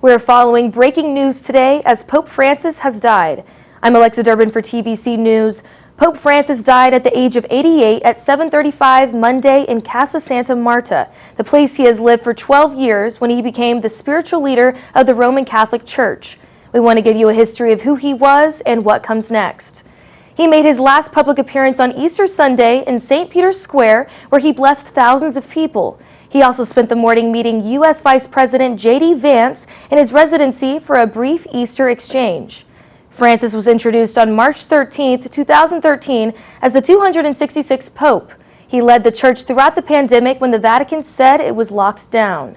We're following breaking news today as Pope Francis has died. I'm Alexa Durbin for TVC News. Pope Francis died at the age of 88 at 7:35 Monday in Casa Santa Marta, the place he has lived for 12 years when he became the spiritual leader of the Roman Catholic Church. We want to give you a history of who he was and what comes next. He made his last public appearance on Easter Sunday in St. Peter's Square, where he blessed thousands of people. He also spent the morning meeting U.S. Vice President J.D. Vance in his residency for a brief Easter exchange. Francis was introduced on March 13, 2013, as the 266th Pope. He led the church throughout the pandemic when the Vatican said it was locked down.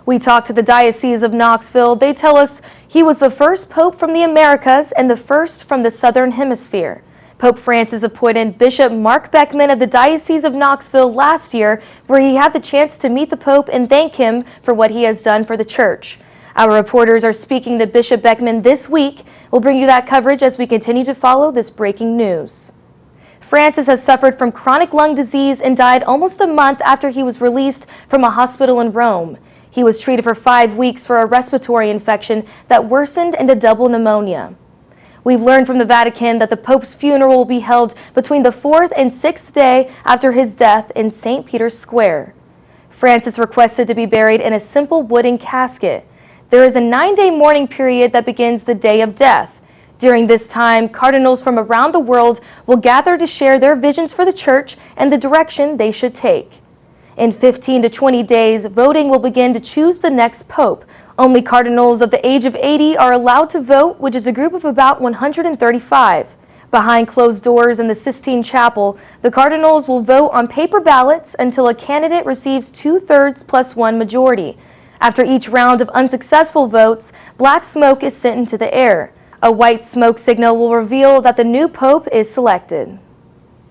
We talked to the Diocese of Knoxville. They tell us he was the first Pope from the Americas and the first from the Southern Hemisphere. Pope Francis appointed Bishop Mark Beckman of the Diocese of Knoxville last year, where he had the chance to meet the Pope and thank him for what he has done for the church. Our reporters are speaking to Bishop Beckman this week. We'll bring you that coverage as we continue to follow this breaking news. Francis has suffered from chronic lung disease and died almost a month after he was released from a hospital in Rome. He was treated for 5 weeks for a respiratory infection that worsened into double pneumonia. We've learned from the Vatican that the Pope's funeral will be held between the 4th and 6th day after his death in St. Peter's Square. Francis requested to be buried in a simple wooden casket. There is a 9-day mourning period that begins the day of death. During this time, cardinals from around the world will gather to share their visions for the church and the direction they should take. In 15 to 20 days, voting will begin to choose the next pope. Only cardinals of the age of 80 are allowed to vote, which is a group of about 135. Behind closed doors in the Sistine Chapel, the cardinals will vote on paper ballots until a candidate receives 2/3 plus 1 majority. After each round of unsuccessful votes, black smoke is sent into the air. A white smoke signal will reveal that the new pope is selected.